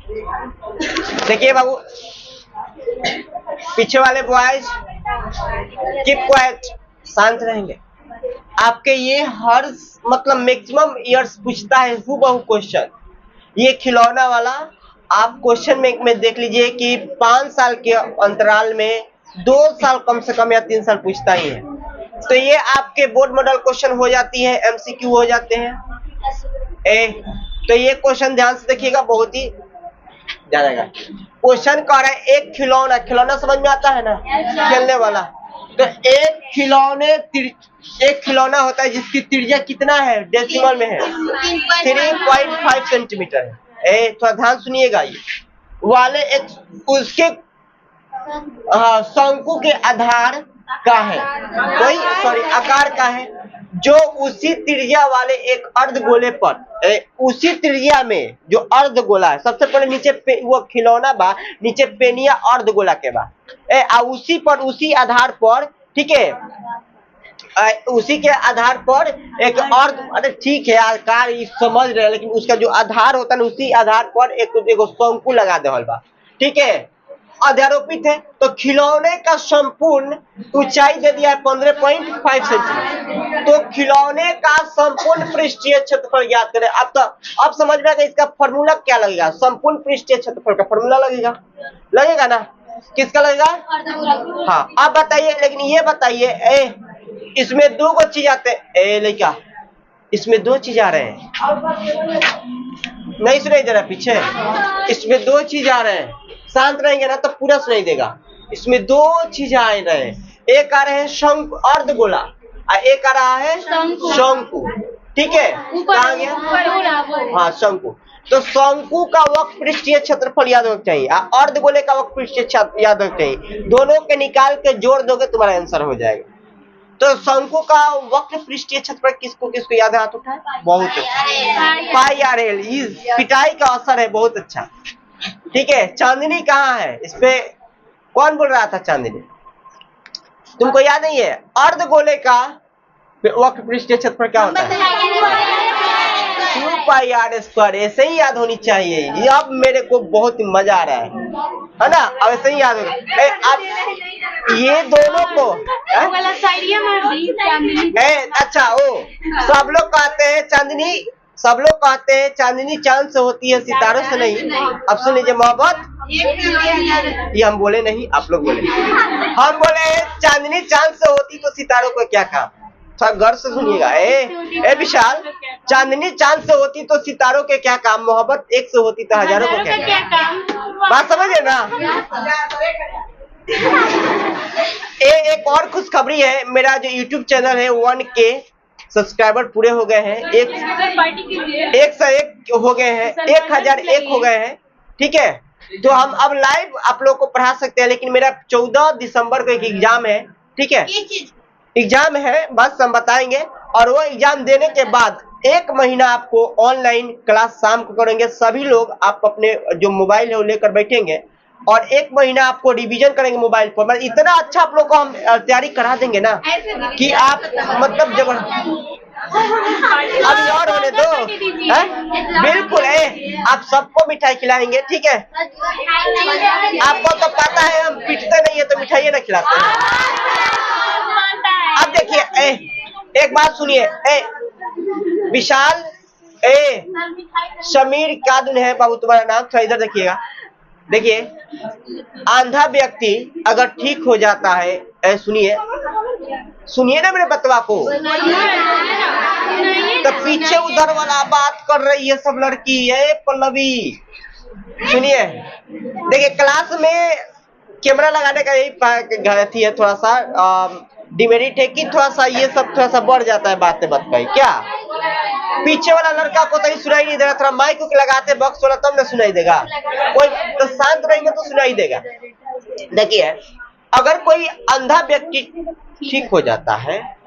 देखिए बाबू, पीछे वाले बॉयज कीप क्वाइट, शांत रहेंगे। आपके ये हर मतलब मैक्सिमम ईयर्स पूछता है हूबहू क्वेश्चन। ये खिलौना वाला आप क्वेश्चन में देख लीजिए कि 5 साल के अंतराल में 2 साल कम से कम या 3 साल पूछता ही है। तो ये आपके बोर्ड मॉडल क्वेश्चन हो जाती है, एमसीक्यू हो जाते हैं। तो ये क्वेश्चन ध्यान से देखिएगा, बहुत ही जानेगा। क्वेश्चन कह रहा है एक खिलौना, खिलौना समझ में आता है ना, खेलने वाला। तो एक खिलौना होता है जिसकी त्रिज्या कितना है, डेसिमल में है 3.5 सेंटीमीटर है। थोड़ा ध्यान सुनिएगा। ये वाले एक उसके शंकु के आधार का है, कोई आकार का है, जो उसी त्रिज्या वाले एक अर्धगोले पर, उसी त्रिज्या में जो अर्धगोला है, सबसे पहले नीचे वो खिलौना बा, नीचे पेनिया अर्धगोला के बा, उसी पर, उसी आधार पर, ठीक है, उसी के आधार पर एक अर्ध, अरे ठीक है आकार समझ रहे हैं, लेकिन उसका जो आधार होता है ना, उसी आधार पर एक शंकु लगा देवल बा, ठीक है, अध्यारोपित है। तो खिलौने का संपूर्ण ऊंचाई दे दिया है 15.5 सेंटीमीटर। तो खिलौने का संपूर्ण पृष्ठीय क्षेत्रफल ज्ञात करें। अब समझ में आएगा इसका फॉर्मूला क्या लगेगा। संपूर्ण पृष्ठीय क्षेत्रफल का फॉर्मूला लगेगा ना, किसका लगेगा? हाँ, अब बताइए, लेकिन ये बताइए, इसमें 2 चीज आते हैं, लड़का इसमें 2 चीज आ रहे हैं, नहीं सुनाई दे रहा पीछे, इसमें 2 चीज आ रहे हैं, शांत रहेंगे ना तो पूरा सुनाई देगा। इसमें 2 चीज आ रहे हैं, एक आ रहे हैं शंकु अर्धगोला और एक आ रहा है शंकु, ठीक है, कहाँ गया? हाँ, शंकु। तो शंकु का वक्र पृष्ठीय क्षेत्रफल याद रखना चाहिए, अर्धगोले का वक्र पृष्ठीय याद रखना चाहिए, दोनों के निकाल के जोड़ दोगे तुम्हारा आंसर हो जाएगा। तो शंकु का वक्र पृष्ठीय क्षेत्रफल किसको याद है, हाथ उठाए, बहुत अच्छा, पाई आर एल। पिटाई का असर है, बहुत अच्छा, ठीक है। चांदनी कहाँ है, इस पे कौन बोल रहा था चांदनी, तुमको याद नहीं है? अर्धगोले का वक्र पृष्ठीय क्षेत्रफल क्या होता है, 2 पाई आर स्क्वायर। ऐसे ही याद होनी चाहिए। ये अब मेरे को बहुत मजा आ रहा है ना, अब ऐसे ही याद होगा। अब ये दोनों को अच्छा, सब लोग कहते हैं चांदनी चांद से होती है, सितारों से नहीं। अब सुन लीजिए मोहब्बत, ये हम बोले नहीं, आप लोग बोले, हम बोले चांदनी चांद से होती तो सितारों को क्या काम। थोड़ा गौर से सुनिएगा। ए विशाल, चांदनी चांद से होती तो सितारों के क्या काम, मोहब्बत एक से होती तो हजारों को क्या काम। बात समझे ना? एक और खुशखबरी है, मेरा जो YouTube चैनल है 1K सब्सक्राइबर पूरे हो गए हैं, 101 हो गए हैं, 1001 हो गए हैं, ठीक है। तो हम अब लाइव आप लोग को पढ़ा सकते हैं, लेकिन मेरा 14 दिसंबर को एक एग्जाम है, ठीक है, एग्जाम है, बस हम बताएंगे। और वो एग्जाम देने के बाद 1 महीना आपको ऑनलाइन क्लास शाम को करेंगे। सभी लोग आप अपने जो मोबाइल है वो लेकर बैठेंगे और 1 महीना आपको रिवीजन करेंगे मोबाइल पर। मतलब इतना अच्छा आप लोग को हम तैयारी करा देंगे ना कि आप मतलब जबरदस्त। अभी और होने दो, बिल्कुल आप सबको मिठाई खिलाएंगे, ठीक है। आपको तो पता है हम पीटते नहीं है तो मिठाई ना खिलाते हैं। अब देखिए, एक बात सुनिए, विशाल, समीर क्या दुन है बाबू तुम्हारा नाम, थोड़ा इधर देखिएगा। देखिए, अंधा व्यक्ति अगर ठीक हो जाता है, सुनिए ना मेरे बतवा को, तो पीछे उधर वाला बात कर रही है सब लड़की है पल्लवी, सुनिए। देखिए, क्लास में कैमरा लगाने का यही गलती है, थोड़ा सा डिमेरिट है कि थोड़ा सा ये सब थोड़ा सा बढ़ जाता है बातें बताई। क्या पीछे वाला लड़का को तो सुनाई नहीं दे रहा, थोड़ा माइक को लगाते बॉक्स वाला तब ना सुनाई देगा, कोई तो शांत रहेंगे तो सुनाई देगा। देखिए, अगर कोई अंधा व्यक्ति ठीक हो जाता है,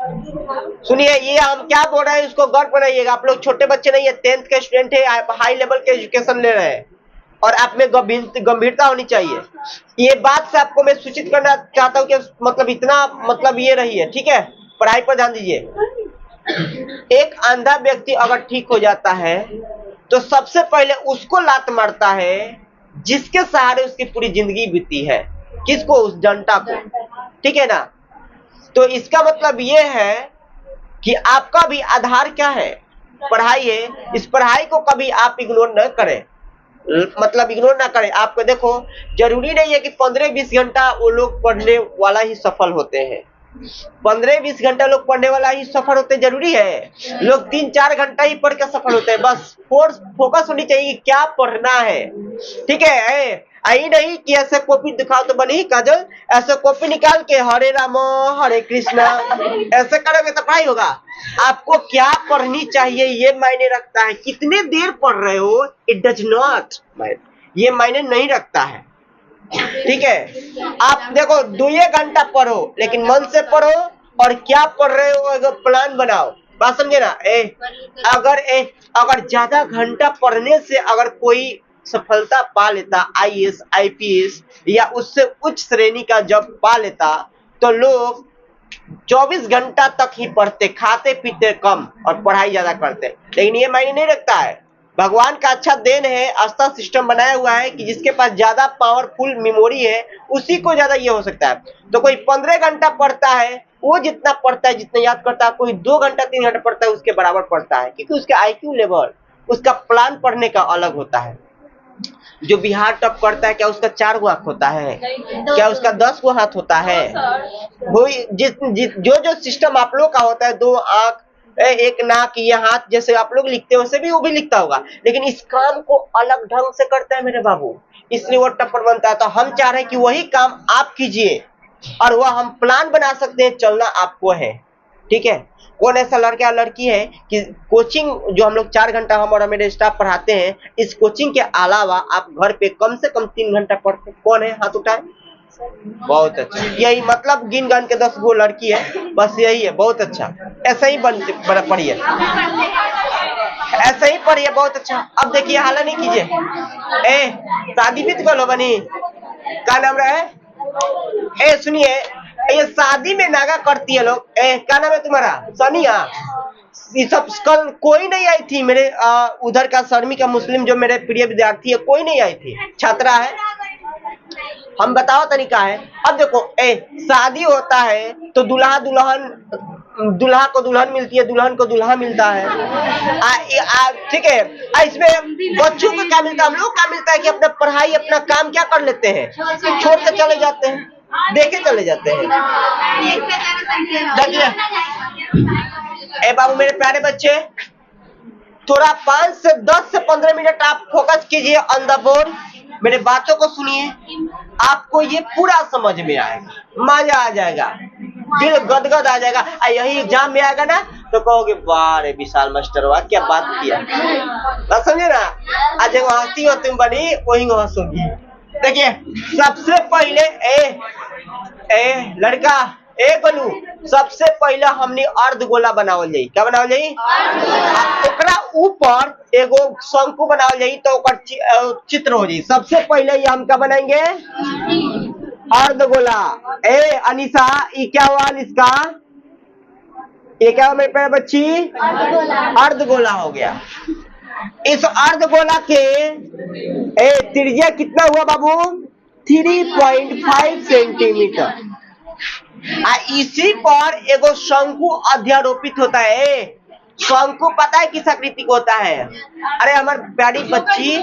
सुनिए, ये हम क्या बोल रहे हैं इसको गौर बनाइएगा। आप लोग छोटे बच्चे नहीं है, 10th के स्टूडेंट है, आप हाई लेवल के एजुकेशन ले रहे हैं और आप में गंभीरता होनी चाहिए। ये बात से आपको मैं सूचित करना चाहता हूँ कि मतलब इतना मतलब ये रही है, ठीक है, पढ़ाई पर ध्यान दीजिए। एक अंधा व्यक्ति अगर ठीक हो जाता है तो सबसे पहले उसको लात मारता है जिसके सहारे उसकी पूरी जिंदगी बीती है। किसको? उस जनता को। ठीक है ना? तो इसका मतलब ये है कि आपका भी आधार क्या है? पढ़ाई है। इस पढ़ाई को कभी आप इग्नोर न करें, मतलब इग्नोर ना करें। आपको देखो, जरूरी नहीं है कि 15-20 घंटा वो लोग पढ़ने वाला ही सफल होते हैं। 15-20 घंटा लोग पढ़ने वाला ही सफल होते जरूरी है? लोग 3-4 घंटा ही पढ़ के सफल होते हैं। बस फोकस होनी चाहिए कि क्या पढ़ना है। ठीक है? आई नहीं कि ऐसे कॉपी दिखाओ तो बनी काजल, ऐसे कॉपी निकाल के हरे राम हरे कृष्णा ऐसे करोगे तो पढ़ाई होगा? आपको क्या पढ़नी चाहिए ये मायने रखता है। कितने देर पढ़ रहे हो, इट डज नॉट, ये मायने नहीं रखता है। ठीक है? आप देखो 2 घंटा पढ़ो, लेकिन मन से पढ़ो, और क्या पढ़ रहे हो अगर प्लान बनाओ। बात समझे ना? अगर ज्यादा घंटा पढ़ने से अगर कोई सफलता पा लेता, IAS IPS या उससे उच्च श्रेणी का जॉब पा लेता, तो लोग 24 घंटा तक ही पढ़ते, खाते पीते कम और पढ़ाई ज्यादा करते। लेकिन ये मायने नहीं रखता है। भगवान का अच्छा देन है, ऐसा सिस्टम बनाया हुआ है कि जिसके पास ज्यादा पावरफुल मेमोरी है उसी को ज्यादा ये हो सकता है। तो कोई 15 घंटा पढ़ता है, वो जितना पढ़ता है, जितना याद करता है, कोई 2 घंटा 3 घंटा पढ़ता है उसके बराबर पढ़ता है, क्योंकि उसका IQ लेवल, उसका प्लान पढ़ने का अलग होता है। जो बिहार टॉप करता है, क्या उसका 4 गो आंख होता है? क्या उसका 10 गो हाथ होता है? वो जो सिस्टम आप लोग का होता है, 2 आंख 1 नाक, ये हाथ, जैसे आप लोग लिखते हो वैसे भी वो भी लिखता होगा, लेकिन इस काम को अलग ढंग से करता है मेरे बाबू, इसलिए वो टप्पर बनता है। तो हम चाह रहे हैं कि वही काम आप कीजिए, और वह हम प्लान बना सकते हैं, चलना आपको है। ठीक है? कौन ऐसा लड़का लड़की है कि कोचिंग जो हम लोग 4 घंटा हम और मेरे स्टाफ पढ़ाते हैं, इस कोचिंग के अलावा आप घर पे कम से कम 3 घंटा पढ़ते? कौन है? हाथ उठाए। बहुत अच्छा, यही मतलब गिन गन के 10 गो लड़की है, बस यही है। बहुत अच्छा, ऐसा ही पढ़िए, ऐसा ही पढ़िए, बहुत अच्छा। अब देखिए, हाला नहीं कीजिए। शादी भी तो बनी, क्या नाम रहे? सुनिए, ये शादी में नागा करती है लोग। क्या नाम है तुम्हारा? सनिया। ये सब कल कोई नहीं आई थी मेरे उधर का शर्मी का मुस्लिम जो मेरे प्रिय विद्यार्थी है, कोई नहीं आई थी, छात्रा है। हम बताओ तरीका है। अब देखो, शादी होता है तो दूल्हा को दुल्हन मिलती है, दुल्हन को दूल्हा मिलता है। ठीक है? इसमें बच्चों को क्या मिलता है? हम लोग क्या मिलता है कि अपना पढ़ाई, अपना काम क्या कर लेते हैं, छोड़ के चले जाते हैं, देखे चले जाते हैं। देखिए बाबू, मेरे प्यारे बच्चे, थोड़ा 5 से 10 से 15 मिनट आप फोकस कीजिए ऑन द बोर्ड, मेरे बातों को सुनिए, आपको ये पूरा समझ में आएगा, मजा आ जाएगा, दिल गदगद आ जाएगा। यही एग्जाम में आएगा ना तो कहोगे, वाह रे विशाल मास्टर, वाह क्या बात किया। बात समझे ना? आज जो हंसी हो तुम बनी, वही हंसोगी। देखिए, सबसे पहले लड़का, गोलू, सबसे पहले हमने अर्धगोला बनावल जाई। क्या बनावल जाई? ओकरा ऊपर एगो शंकु बनावल जाई, तो ओकर चित्र हो जाई। सबसे पहले ये हम क्या बनाएंगे? अर्धगोला। अनिशा, ये क्या हुआ इसका? ये क्या हुआ मेरे प्यारे बच्ची? अर्धगोला हो गया। इस अर्धगोला के त्रिज्या कितना हुआ बाबू? 3.5 सेंटीमीटर। इसी पर एगो शंकु अध्यारोपित होता है। शंकु पता है किस आकृति को होता है? अरे हमारे प्यारी बच्ची,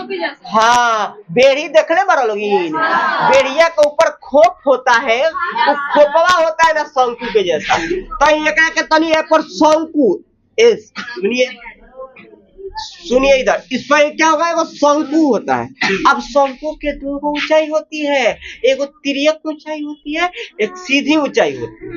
हाँ, बेड़ी देखने वाला लोग, बेड़िया के ऊपर खोप होता है, वो खोपवा होता है ना शंकु के जैसा। तो ये कह के तनी है पर शंकु, सुनिए इधर, इस पर क्या होगा? एगो शंकु होता है। अब शंकु के 2 ऊंचाई होती है, एगो तिर्यक ऊंचाई होती है, एक सीधी ऊंचाई होती है।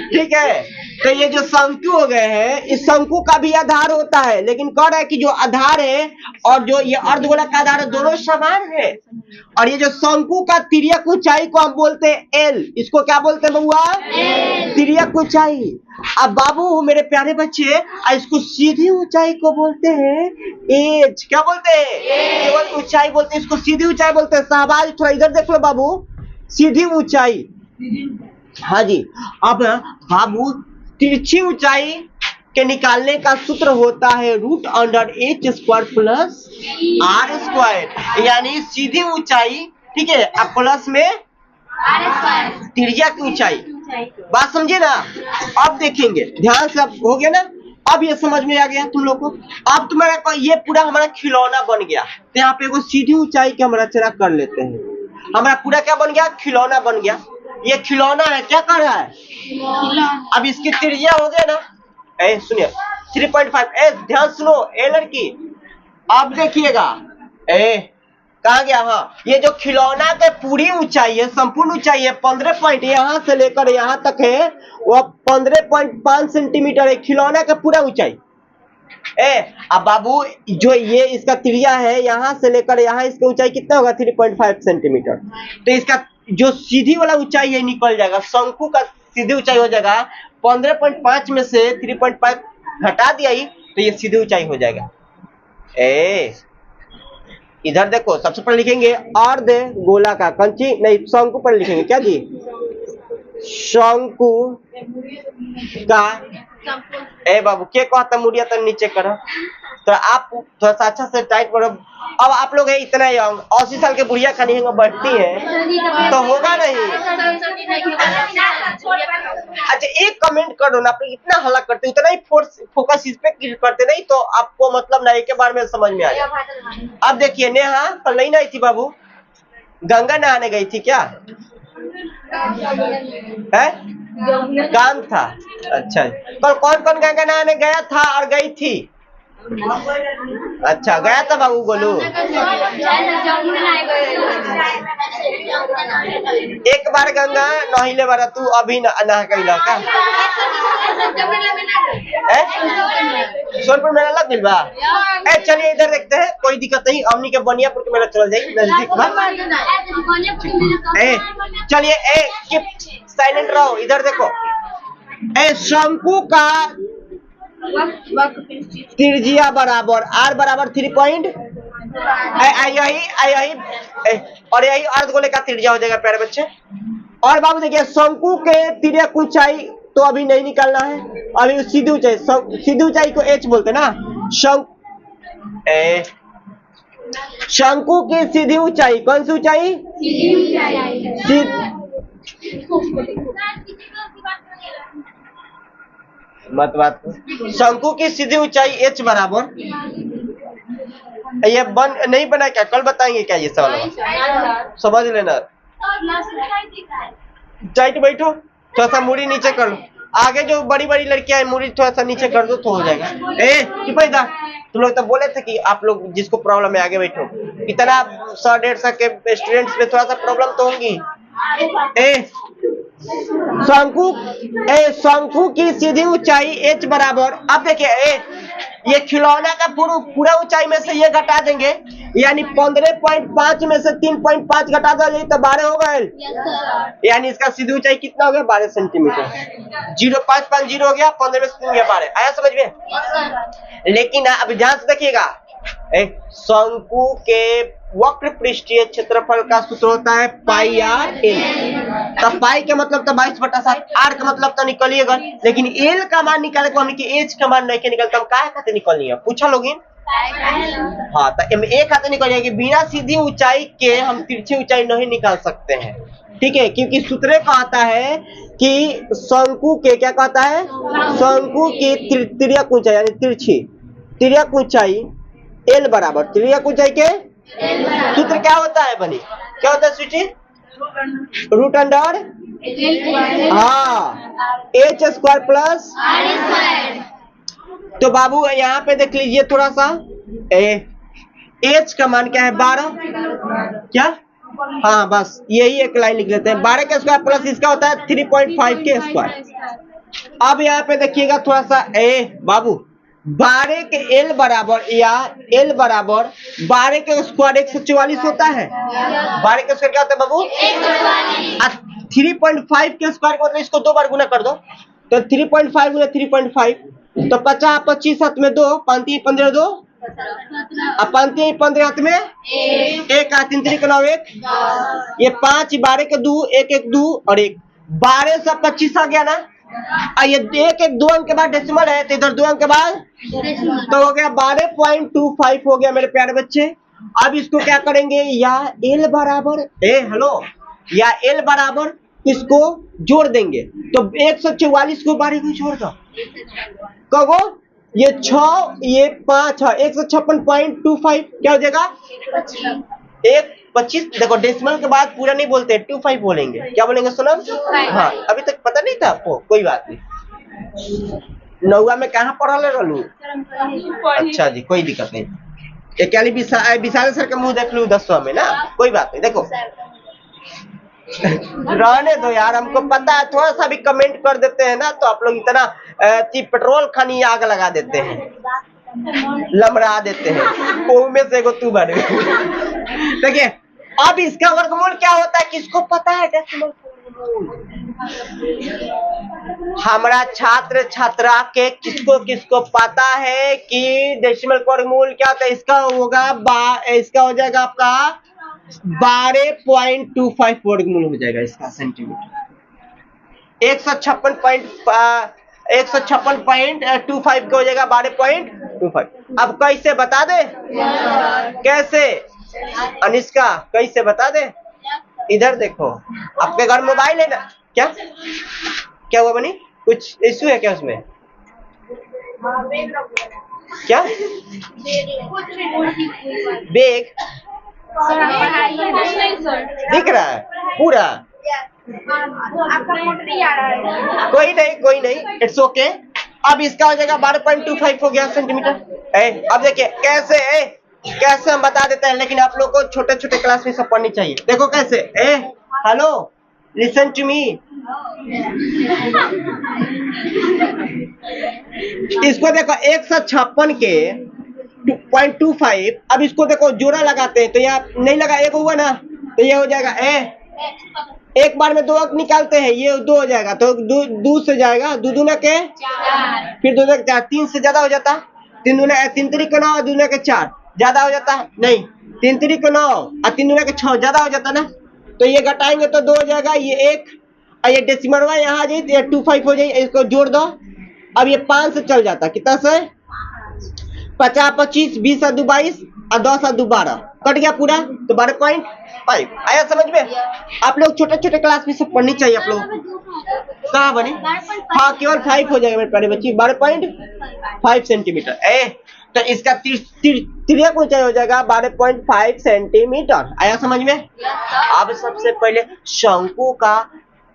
ठीक है? तो ये जो शंकु हो गए हैं, इस शंकु का भी आधार होता है, लेकिन कह रहा है कि जो आधार है और जो ये अर्धगोला का आधार है, दोनों समान है। और ये जो शंकु का तिर्यक ऊंचाई को हम बोलते हैं L, इसको क्या बोलते हैं बउआ? तिर्यक ऊंचाई। अब बाबू मेरे प्यारे बच्चे, इसको सीधी ऊंचाई को बोलते हैं एज। क्या बोलते हैं? केवल ऊंचाई बोलते हैं, इसको सीधी ऊंचाई बोलते हैं। शाहबाज, थोड़ा इधर देख लो बाबू, सीधी ऊंचाई। हाँ जी। अब बाबू, तिरछी ऊंचाई के निकालने का सूत्र होता है √h² प्लस r², यानी सीधी ऊंचाई, ठीक है, अब प्लस में त्रिज्या की ऊंचाई। बात समझे ना? अब देखेंगे ध्यान से, अब हो गया ना, अब ये समझ में आ गया तुम लोग को। अब तुम्हारा ये पूरा हमारा खिलौना बन गया, तो यहाँ पे सीधी ऊंचाई के हम रचना कर लेते हैं। हमारा पूरा क्या बन गया? खिलौना बन गया। ये खिलौना है, क्या कर रहा है? अब इसकी त्रिज्या हो गया ना, ए सुनिए 3.5। ए ध्यान सुनो, ए लड़की, अब देखिएगा, ए कहा गया? हाँ, ये जो खिलौना के पूरी ऊंचाई है, संपूर्ण ऊंचाई है 15 पॉइंट, यहाँ से लेकर यहाँ तक है वो 15.5 सेंटीमीटर है खिलौना का पूरा ऊंचाई। अब बाबू जो ये इसका त्रिज्या है, यहाँ से लेकर यहाँ इसका ऊंचाई कितना होगा? 3.5 सेंटीमीटर। तो इसका जो सीधी वाला ऊंचाई है निकल जाएगा, शंकु का सीधी ऊंचाई हो जाएगा 15.5 में से 3.5 घटा दिया ही, तो ये सीधी ऊंचाई हो जाएगा। इधर देखो, सबसे पहले लिखेंगे अर्ध गोलाकार, कंची नहीं, शंकु पर लिखेंगे। क्या जी? शंकु का, ए बाबू के कहता मुड़िया तो नीचे करो, तो आप थोड़ा सा अच्छा से टाइट करो। अब आप लोग है इतना यंग, 80 साल के बुढ़िया खानी है बैठती है तो होगा नहीं। अच्छा एक कमेंट कर दो ना, आप इतना हल्ला करते, उतना ही फोकस इस पे करते नहीं तो आपको मतलब ना एक बार में समझ में आ जाए। अब देखिए नेहा कल नहीं आई थी बाबू, गंगा नहाने गई थी क्या? है काम था। अच्छा कल कौन कौन गंगा नहाने गया था और गई थी? अच्छा गया था बाबू, बोलो। एक बार गंगा नहिले बारा तू अभी नहा के का सोनपुर मेला लग बा। चलिए इधर देखते हैं, कोई दिक्कत नहीं, हमनी के बनियापुर के मेला चल जाए नजदीक में। चलिए साइलेंट रहो, इधर देखो। शंकु का त्रिज्या बराबर r बराबर 3 पॉइंट, और यही अर्धगोले का त्रिज्या हो जाएगा प्यारे बच्चे। और बाबू देखिए शंकु के तिर्यक ऊंचाई तो अभी नहीं निकालना है, अभी सीधी ऊंचाई, सीधी ऊंचाई को h बोलते ना। शंकु की सीधी ऊंचाई कौन सी ऊंचाई? मत बात। शंकु की सीधी ऊंचाई h बराबर, ये बन नहीं बना क्या? कल बताएंगे क्या ये सवाल, समझ लेना। टाइट बैठो, थोड़ा सा मुड़ी नीचे कर लो, आगे जो बड़ी बड़ी लड़कियां हैं मुड़ी थोड़ा सा नीचे कर दो तो हो जाएगा। तुम लोग तो बोले थे कि आप लोग जिसको प्रॉब्लम है आगे बैठो। इतना 100-150 के स्टूडेंट्स में थोड़ा सा प्रॉब्लम तो होगी। शंकु की सीधी ऊंचाई h बराबर, अब देखिए ये खिलौना का पूरा ऊंचाई में से ये घटा देंगे, यानी 15.5 में से 3.5 घटा देंगे तो 12 हो गए। यानी इसका सीधी ऊंचाई कितना हो गया? 12 सेंटीमीटर। 0.550 हो गया, 15 में से 3 गया 12। आया समझ में? लेकिन अब ध्यान से देखिएगा, शंकु के वक्र पृष्ठीय क्षेत्रफल का सूत्र होता है पाई आर एल। तब पाई का मतलब तो 22/7, आर का मतलब तो निकलिएगा, लेकिन एल का मान निकाले को हमने एच का मान नहीं के निकलता, हम काय खाते निकलनी है पूछा लोगिन। हाँ तो एक खाते निकलिए कि बिना सीधी ऊंचाई के हम तिरछी ऊंचाई नहीं निकाल सकते हैं, ठीक है, क्योंकि सूत्र कहता है कि शंकु के, क्या कहता है? शंकु की तिर्यक ऊंचाई यानी तिरछी तिर्यक ऊंचाई एल बराबर, तिर्यक ऊंचाई के सूत्र क्या होता है बनी? क्या होता है स्वीटी? √Under h² plus. तो बाबू यहाँ पे देख लीजिए थोड़ा सा, h का मान क्या है? 12। क्या? हाँ बस यही एक लाइन लिख लेते हैं, 12 के स्क्वायर प्लस इसका होता है 3.5 के स्क्वायर। अब यहाँ पे देखिएगा थोड़ा सा, बाबू 12 के एल बराबर, या एल बराबर 12 के स्क्वायर 144 होता है। 12 के स्क्वायर क्या होता है बाबू? 3.5 के स्क्वायर मतलब इसको 2 बार गुना कर दो, तो 3.5 गुना 3.5 तो 50, 25 हाथ में 2, 5 15 2, अब 5 15 हाथ में 1, 3 3 9 1, ये 5 12 के 2 1 1 2 और 1, 12 से 25 आ गया ना, ये एक एक 2 अंक के बाद डेसिमल है, तो इधर 2 अंक के बाद तो हो गया 12.25 हो गया मेरे प्यारे बच्चे। अब इसको क्या करेंगे, या एल बराबर हेलो या एल बराबर इसको जोड़ देंगे, तो 144 को 12 को छोड़ दो, कहो ये 6 ये 5 है, 156.25 क्या हो जाएगा 125। देखो डेसिमल के बाद पूरा नहीं बोलते, 25 बोलेंगे। क्या बोलेंगे सोनम? हाँ, अभी तक पता नहीं था आपको, कोई बात नहीं। नौवा में कहाँ पढ़ा ले रहलू? अच्छा जी, कोई दिक्कत नहीं। एक विशाल सर का मुंह देख लू 10वां में ना, कोई बात नहीं। देखो रहने दो यार, हमको पता है, थोड़ा सा भी कमेंट कर देते हैं ना तो आप लोग इतना पेट्रोल खानी आग लगा देते हैं, लमड़ा देते हैं। वो में से तू बने। देखिए अब इसका वर्गमूल क्या होता है, किसको पता है डेसिमल हमारा छात्र छात्रा के किसको किसको पता है कि डेसिमल वर्गमूल क्या होता है? इसका होगा इसका हो जाएगा आपका 12.25 वर्गमूल हो जाएगा इसका सेंटीमीटर। 156.25 का हो जाएगा 12.25। अब कैसे बता दे? कैसे अनिष्का कैसे बता दे? इधर देखो, आपके घर मोबाइल है ना? क्या हुआ बनी? कुछ इश्यू है क्या उसमें? क्या बैग दिख रहा है पूरा? कोई नहीं, इट्स ओके। अब इसका हो जाएगा 12.25 हो गया सेंटीमीटर। अब देखिए कैसे हम बता देते हैं, लेकिन आप लोग को छोटे छोटे क्लास में सब पढ़नी चाहिए। देखो कैसे, हेलो लिसन टू मी। इसको देखो 156 के 2.25। अब इसको देखो जोड़ा लगाते हैं, तो यहाँ नहीं लगा, एक हुआ ना, तो ये हो जाएगा एक बार में 2 अंक निकालते हैं, ये 2 हो जाएगा, तो 2 से जाएगा, 2 दूना के 4, फिर 2 दूना के 4, 3 से ज्यादा हो जाता, 3 3 के 9, 2 दूना के 4 ज्यादा हो जाता है, नहीं 3 3 के 9 और 3 दूना के 6 ज्यादा हो जाता ना, तो ये घटाएंगे तो 2 हो जाएगा, ये 1 और ये डेसिमल यहाँ आ जाए, ये 25 हो जाए, इसको जोड़ दो। अब ये 5 से चल जाता, कितना से 50 25 20 और 2 22 और 10 और 2 12 कट गया पूरा, तो 12.5 आया समझ में? आप लोग छोटे छोटे क्लास में सब पढ़नी चाहिए आप लोग। कहाँ बने? हाँ केवल 5 हो जाएगा मेरे प्यारे बच्चे, 12.5 सेंटीमीटर। तो इसका तिर्यक ऊंचाई हो जाएगा 12.5 सेंटीमीटर। आया समझ में? अब सबसे पहले शंकु का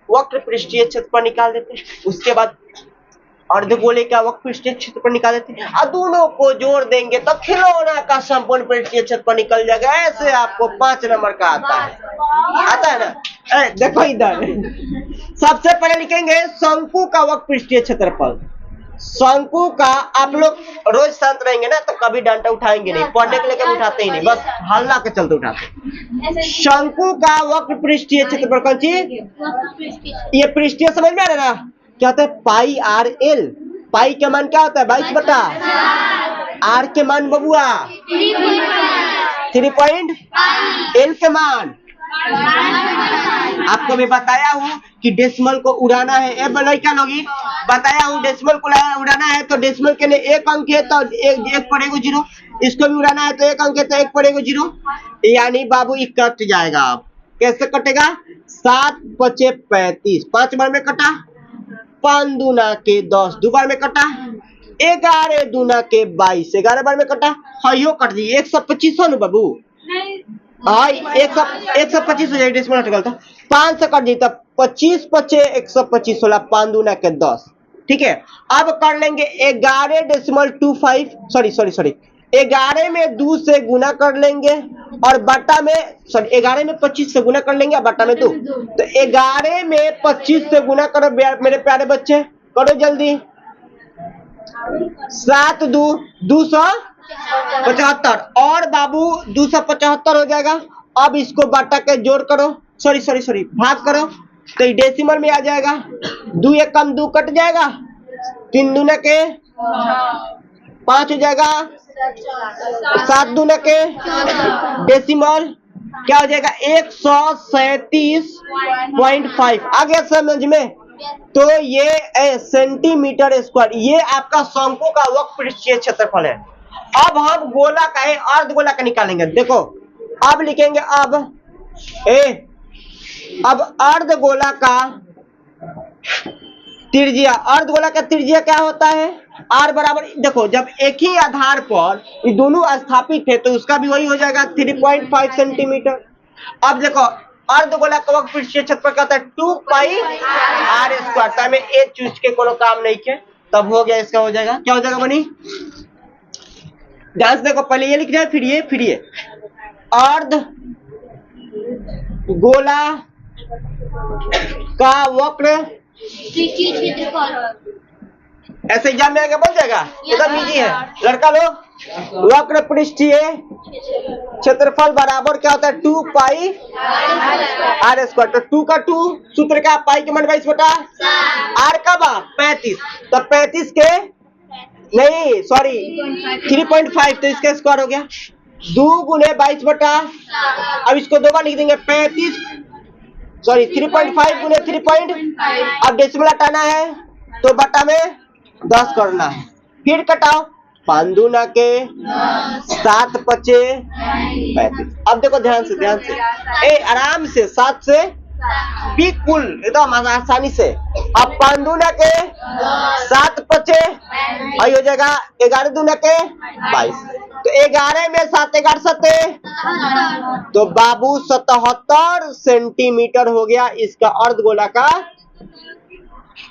वक्र पृष्ठीय क्षेत्रफल निकाल देते हैं, उसके बाद अर्धगोले का वक्र पृष्ठीय क्षेत्रफल निकाल देते हैं, और दोनों को जोड़ देंगे तो खिलौना का संपूर्ण पृष्ठीय क्षेत्रफल निकल जाएगा। ऐसे आपको 5 नंबर का आता है ना? देखो इधर सबसे पहले लिखेंगे शंकु का वक्र पृष्ठीय क्षेत्रफल। शंकु का आप लोग रोज शांत रहेंगे ना तो कभी डंडा उठाएंगे नहीं, पढ़ने के लिए उठाते ही नहीं, बस हल्ला के चलते उठाते। शंकु का वक्र पृष्ठीय क्षेत्रफल कौन सी? ये पृष्ठीय समझ में आ रहा है ना? क्या होता है? पाई आर एल। पाई का मान क्या होता है? 22 बटा आर के मान बबुआ 3 एल के मान आपको मैं बताया हूँ कि डेसिमल को उड़ाना है। लड़का लोगी बताया हूँ डेसिमल को उड़ाना है, तो डेसिमल के लिए 1 अंक है तो एक पड़ेगा 0, इसको भी उड़ाना है तो 1 अंक है तो 1 पड़ेगा 0, यानी बाबू ये कट जाएगा। कैसे कटेगा? 7 5 35, 5 बार में कटा, 5 दूना के 10 दो बार में कटा, 11 दूना के 22 11 बार में कटा, हयो कट दी 125 हो ना बाबू, हाँ 125 हो जाएगी, डेसिमल हट था 5 से कट दी तब 25 5 125 16, 5 दूना के 10। ठीक है, अब कर लेंगे 11.25 सॉरी 11 में 2 से गुना कर लेंगे और बटा में 11 में 25 से गुना कर लेंगे और बटा में 2, तो 11 में 25 से गुना करो मेरे प्यारे बच्चे, करो जल्दी। 7 2 275 और बाबू 275 हो जाएगा। अब इसको बटा के जोड़ करो, सॉरी भाग करो, तो ये डेसिमल में आ जाएगा। 2 1 कम 2 कट जाएगा, 3 दूना के 5 हो जाएगा, 7 दूना के डेसिमल क्या हो जाएगा 137.5 आ गया समझ में? तो ये सेंटीमीटर स्क्वायर, ये आपका शंकु का वक्र पृष्ठीय क्षेत्रफल है। अब हम गोला का अर्धगोला का निकालेंगे। देखो अब लिखेंगे अब अर्धगोला का त्रिज्या, अर्धगोला का त्रिज्या क्या होता है? r बराबर, देखो जब एक ही आधार पर ये दोनों स्थापित है तो उसका भी वही हो जाएगा 3.5 सेंटीमीटर। अब देखो अर्धगोला का वक्र पृष्ठीय क्षेत्रफल क्या होता है? 2 पाई r स्क्वायर। तो हमें ए चूज के कोनो काम नहीं के, तब हो गया, इसका हो जाएगा, क्या हो जाएगा बनी? ध्यान से देखो, पहले ये लिख रहे हैं फिर ये अर्ध गोला का वक्र ऐसे एग्जाम में आगे बन जाएगा, एकदम इजी है लड़का लोग। वक्र पृष्ठीय क्षेत्रफल बराबर क्या होता है? 2 पाई r स्क्वायर। तो 2 का 2 सूत्र का, पाई के मान 22 बटा r का 35, तो 35 के नहीं सॉरी 3.5, तो इसका स्क्वायर हो गया 2 गुने 22 बटा, अब इसको दो बार लिख देंगे 35 सॉरी 3.5 गुने 3. अब डेसिमल हटाना है तो बटा में 10 करना है, फिर कटाओ 5 दूना के 7 पचे 35। अब देखो ध्यान से आराम से 7 से बिल्कुल एकदम आसानी से। अब 5 दूना के 7 पचे और हो जाएगा 11 दूना के 22, तो 11 में 7 11 7 तो बाबू 77 सेंटीमीटर हो गया इसका अर्धगोला का।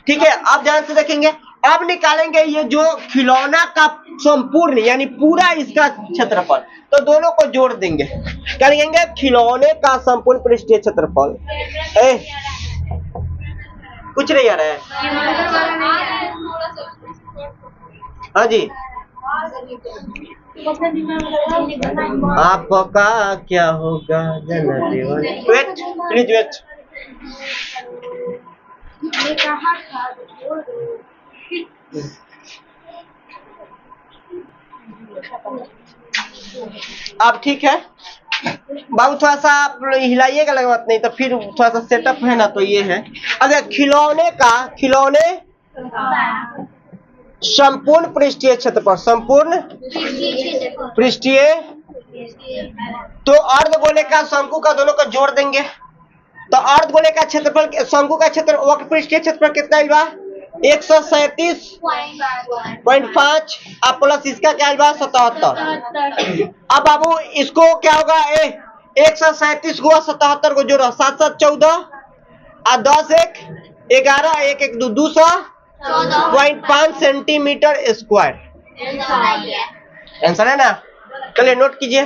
ठीक है, अब ध्यान से देखेंगे, अब निकालेंगे ये जो खिलौना का संपूर्ण यानी पूरा इसका क्षेत्रफल, तो दोनों को जोड़ देंगे, क्या लिखेंगे? खिलौने का संपूर्ण पृष्ठीय क्षेत्रफल। कुछ नहीं आ रहा है? हाँ जी, आपका क्या होगा? Wait please wait. अब ठीक है बाबू, थोड़ा सा आप हिलाइएगा, लगा बात नहीं तो फिर थोड़ा सा सेटअप है ना, तो ये है। अगर खिलौने संपूर्ण पृष्ठीय क्षेत्रफल, संपूर्ण पृष्ठीय, तो अर्धगोले का शंकु का दोनों को जोड़ देंगे, तो अर्धगोले का क्षेत्रफल शंकु का क्षेत्र वक्र पृष्ठीय क्षेत्रफल कितना आएगा? 137.5 अब प्लस इसका क्या आएगा? 77। अब बाबू इसको क्या होगा? 137 को 77 को जोड़ो, 7 7 14 और 10 1 11 1 1 2 200.5 सेंटीमीटर स्क्वायर। आंसर है ना? चलिए नोट कीजिए।